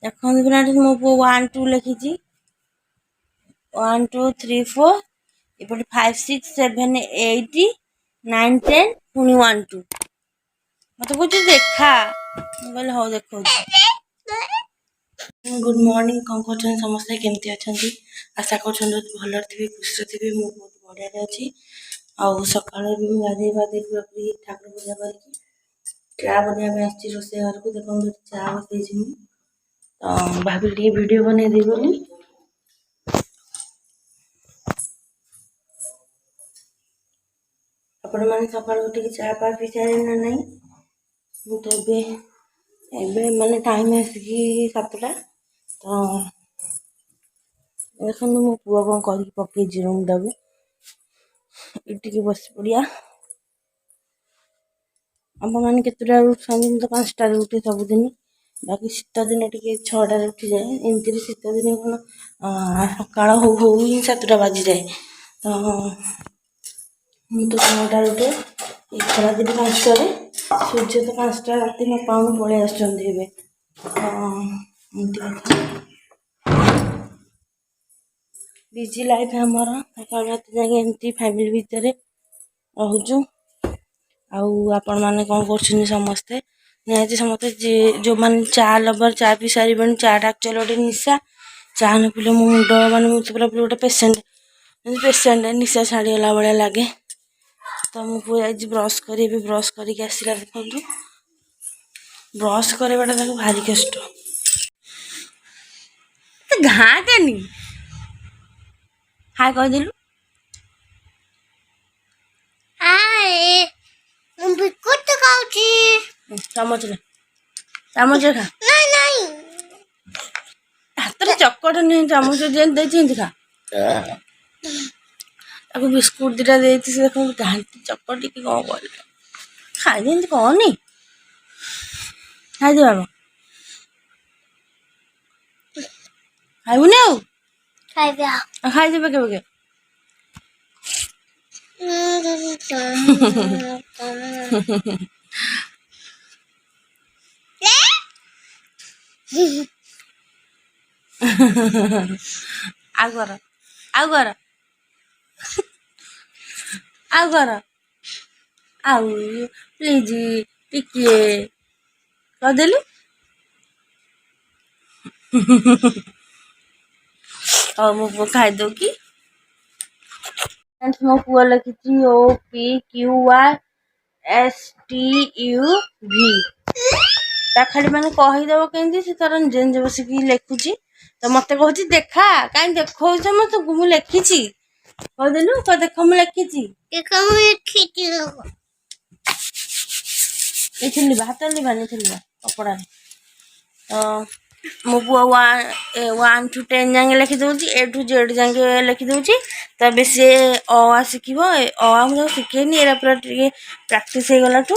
ଦେଖନ୍ତୁ ପିଲାଟି ମୋ ପୁଅ 1 2 ଲେଖିଛି 1 2 3 4 ଏପଟେ 5 6 7 8 9 10 ପୁଣି 1 2 ମତେ କହୁଛି ଦେଖା ମୁଁ କହିଲି ହଉ ଦେଖଉଛି। ଗୁଡ୍ ମର୍ଣ୍ଣିଂ କଣ କରୁଛନ୍ତି ସମସ୍ତେ କେମିତି ଅଛନ୍ତି ଆଶା କରୁଛନ୍ତି ଭଲରେ ଥିବେ ଖୁସିରେ ଥିବେ ମୁଁ ବହୁତ ବଢିଆରେ ଅଛି। ଆଉ ସକାଳୁ ବି ମୁଁ ଗାଧେଇ ପୁରା ଠାକୁର ପୂଜା କରିକି ଚା ବନେଇବା ପାଇଁ ଆସିଛି ରୋଷେଇ ଘରକୁ। ଦେଖନ୍ତୁ ଚା ବସେଇଛି ମୁଁ ଭାବିଲି ଟିକେ ଭିଡ଼ିଓ ବନେଇଦେବି ବୋଲି। ଆପଣମାନେ ସକାଳୁ ଉଠିକି ଚା ପା ପିଇ ସାରିଲେଣି ନା ନାହିଁ? ମୁଁ ତ ଏବେ ମାନେ ଟାଇମ୍ ଆସିକି 7ଟା। ତ ଦେଖନ୍ତୁ ମୋ ପୁଅ କଣ କରିକି ପକେଇଛି ରୁମ୍ଟାକୁ। ଉଠିକି ବସି ପଡ଼ିଆ। ଆପଣମାନେ କେତେଟାରେ ଉଠୁଛନ୍ତି? ମୁଁ ତ 5ଟାରେ ଉଠେ ସବୁଦିନ। ବାକି ଶୀତ ଦିନେ ଟିକେ 6ଟାରେ ଉଠିଯାଏ। ଏମିତିରେ ଶୀତ ଦିନେ କଣ ସକାଳ ହଉ ହଉ ହିଁ 7ଟା ବାଜିଯାଏ। ତ ମୁଁ ତ 6ଟାରେ ଉଠେ। ଏଇ ଖରାଦିନେ 5ଟାରେ ସୂର୍ଯ୍ୟ ତ 5ଟା ରାତି 9 ପଳେଇ ଆସୁଛନ୍ତି ଏବେ। ଏମିତି କଥା ବିଜି ଲାଇଫ୍ ଆମର ସକାଳ ରାତି ଯାକେ ଏମିତି ଫ୍ୟାମିଲି ଭିତରେ ରହୁଛୁ। ଆଉ ଆପଣମାନେ କଣ କରୁଛନ୍ତି ସମସ୍ତେ? ନିହାତି ସମସ୍ତେ ଯେଉଁମାନେ ଚା ଲଭର ଚା ପିଇ ସାରିବେଣି। ଚାଟା ଆକ୍ଚୁଆଲି ଗୋଟେ ନିଶା। ଚା ନ ପିଇଲେ ମୋ ମୁଣ୍ଡ ମାନେ ମୁଁ ପୁରା ଗୋଟେ ପେସେଣ୍ଟ ନିଶା ଛାଡ଼ିଗଲା ଭଳିଆ ଲାଗେ। ତ ମୁଁ ପୁଅ ଯାଇଛି ବ୍ରସ୍ କରି ଏବେ ବ୍ରସ୍ କରିକି ଆସିଲା। ଦେଖନ୍ତୁ ବ୍ରସ୍ କରିବାଟା ତାକୁ ଭାରି କଷ୍ଟ। ଘାଁ ଦେନି ହାय କହିଦେଲୁ ବିସ୍କୁଟ ଖାଉଛି ଚାମଚରେ ଖା ହାତରେ ଚକଟ ନିଏ ଚାମଚ ଯେମିତି ଦେଇଛି ଏମିତି ଖା। ତାକୁ ବିସ୍କୁଟ ଦିଟା ଦେଇଛି ସେ ଦେଖନ୍ତୁ ଘାଣ୍ଟି ଚକଟିକି କଣ କରିବ ଖାଇଦି ଏମିତି କହନି ଖାଇଦେ ବାବା ଖାଇବୁନି ଆଉ ଖାଇଦେବେ କେବେ ଆଉ କର ଆଉ କର ଆଉ କର ଆଉ ପ୍ଲିଜ ଟିକିଏ କରିଦେଲୁ। ହଉ ମୋ ପୁଅ ଖାଇଦଉ କି ମୋ ପୁଅ ଲେଖିଛି OPQRSTUV। ତା ଖାଲି ମାନେ କହିଦବ କେମିତି ସେ ତାର ନିଜେ ନିଜେ ବସିକି ଲେଖୁଛି। ତ ମତେ କହୁଛି ଦେଖା କାହିଁ ଦେଖାଉଛି ସମସ୍ତଙ୍କୁ ମୁଁ ଲେଖିଛି। କହିଦେଲୁ ତ ଦେଖ ମୁଁ ଲେଖିଛି ଲେଖିଲି ହାତରେ ଲିଭାନି ଥିଲା କପଡ଼ାରେ। ତ ମୋ ପୁଅ 1 to 10 ଯାକେ ଲେଖିଦଉଛି A to Z ଯାକେ ଲେଖିଦଉଛି। ତ ବେଶୀ ଅ ଆ ଶିଖିବ ମୁଁ ତାକୁ ଶିଖେଇନି ଏରା ପୁରା ଟିକେ ପ୍ରାକ୍ଟିସ୍ ହେଇଗଲାଠୁ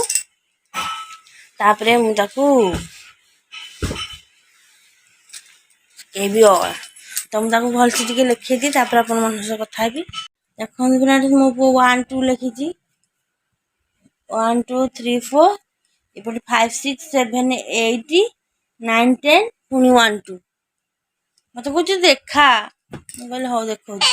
ତାପରେ ମୁଁ ତାକୁ ଶିଖେଇବି ଅ ଆ। ତ ମୁଁ ତାକୁ ଭଲସେ ଟିକେ ଲେଖେଇଦିଏ ତାପରେ ଆପଣମାନଙ୍କ ସହ କଥା ହେବି। ଦେଖନ୍ତୁ ପିଲାଟି ମୋ ପୁଅ 1 2 ଲେଖିଛି 1 2 3 4 ଏପଟେ 5 6 7 8 9 10 ପୁଣି 1 2 ମତେ କହୁଛି ଦେଖା ମୁଁ କହିଲି ହଉ ଦେଖଉଛି।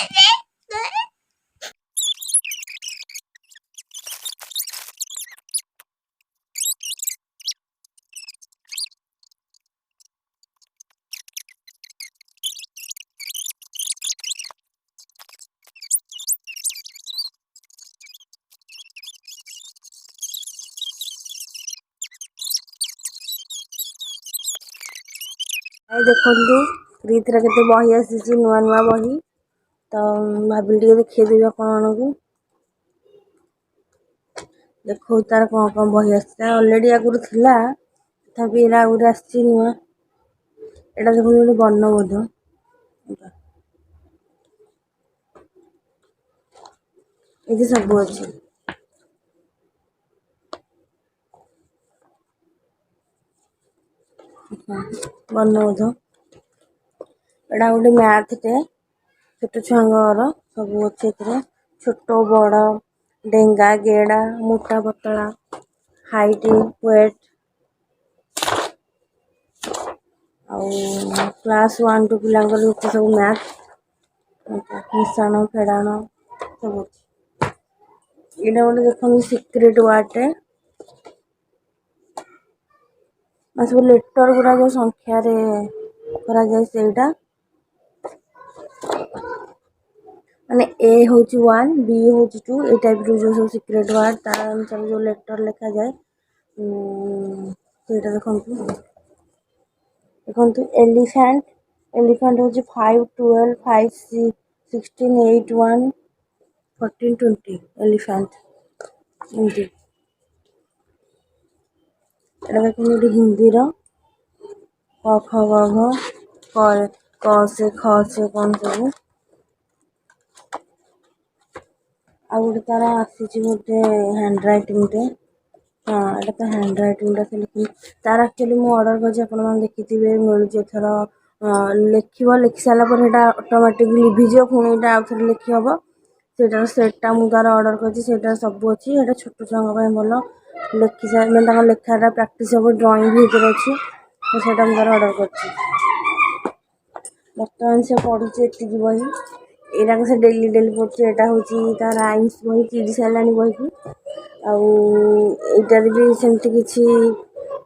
ଦେଖନ୍ତୁ ରୀତିର କେତେ ବହି ଆସିଛି ନୂଆ ନୂଆ ବହି। ତ ଭାବିଲି ଟିକେ ଦେଖେଇଦେବି ଆପଣମାନଙ୍କୁ। ଦେଖୁ ତାର କଣ ବହି ଆସିଛି ଅଲରେଡି ଆଗରୁ ଥିଲା ତଥାପି ଏରା ଆଗରୁ ଆସିଛି ନୂଆ। ଏଇଟା ଦେଖନ୍ତୁ ଗୋଟେ ବର୍ଣ୍ଣବୋଧ ଏଠି ସବୁ ଅଛି। ବର୍ଣ୍ଣବୋଧ ଏଇଟା ଗୋଟେ ମ୍ୟାଥଟେ ଛୋଟ ଛୁଆଙ୍କର ସବୁ ଅଛି ଏଥିରେ ଛୋଟ ବଡ଼ ଡେଙ୍ଗା ଗେଡ଼ା ମୋଟା ପତଳା ହାଇଟ୍ ୱେଟ୍ क्लास 1 टू पिलांकर सब मैथ मिशाण फेड़ाण सब यहाँ गोटे देखो सिक्रेट वार्डे सब लेटर गुड़ा जो संख्या करा जाए सेटा माने ए हूँ 1 बी हूँ 2 ए टाइप जो सब सिक्रेट वार्ड तार अनुसार जो लेटर लिखा जाए सेटा देखो एलिफेंट एलिफेंट हूँ 5 12 5 16 8 1 14 20 एलिफेंट एमती एटा देखो हिंदी रो क ख ग घ क से ख से कौन सब आ गोटे तार आसी गोटे हैंड रईटिंग टे हाँ एटा तो हैंड रईटिंग लिखी तार एक्चुअली मुझे अर्डर कर देखी मिलूँ एथर लिखि सारापर ऑटोमेटिक लिभिज पुणी आउ थे लिखी हम सेटार सेटा मुझे तार अर्डर कर सब अच्छी छोट छुआ भल लिखि मैंने लेखाटा प्राक्ट हम ड्रॉइंग भी अच्छी तो सेटा मुझे अर्डर कर बर्तमान से पढ़ुचे एति बही एराक से डेली डेली पढ़ुचे एटा हूँ तार राइम्स बही चिड़ी सारा बही की आईटार भी सेमती किसी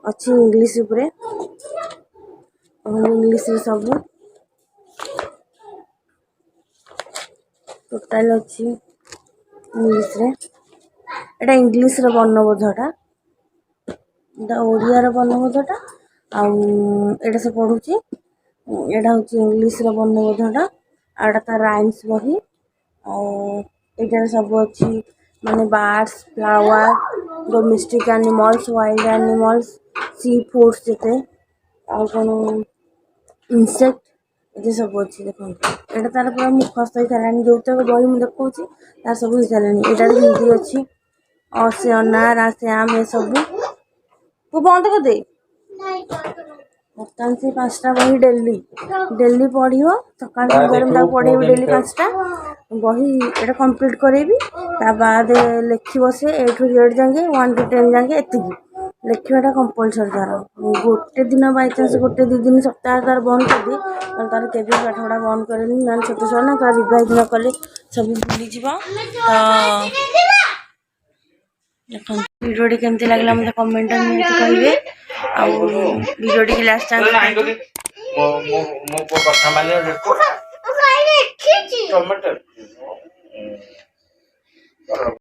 अच्छी इंग्लीश उपरे इंग्लीश सब टोटाल अच्छी इंग्लीश एटा इंग्लीश वर्णबोधटा एटा ओडिया वर्णबोधटा आटा से पढ़ुची एटा हूँ इंग्लीश वर्णबोधटा आटा तार राइम्स बही आटार सब अच्छी माने birds flower domestic animals wild animals sea foods जिते कौन इनसेक्ट ये सब अच्छी देखो एटा तार पूरा मुखस्त हो सारे जो तक बही मुझे देखा तार सब हो सारे एटार हिंदी अच्छी असे अनार आसे आम ये सब तू बंद कर दे बर्तमान से 5टा बही डेली डेली पढ़ सकाल संध्यारे मुझे पढ़े डेली 5टा बही एटा कंप्लीट करेबी ता बाद लिखिब से ए टू जेड जाके 1 to 10 जाके एतिकी लिखाटा कंपलसरी तार गोटे दिन बाई चान्स गोटे 2 दिन सप्ताह तार बंद कर दी तार के पाठपढ़ा बंद करेनि ना छोट छुआ ना तार रिवाइज न कले सब भूलीज तो वीडियो केमती लगला मुझे कमेंट में कहिए आ वीडियो टी लास्ट टाइम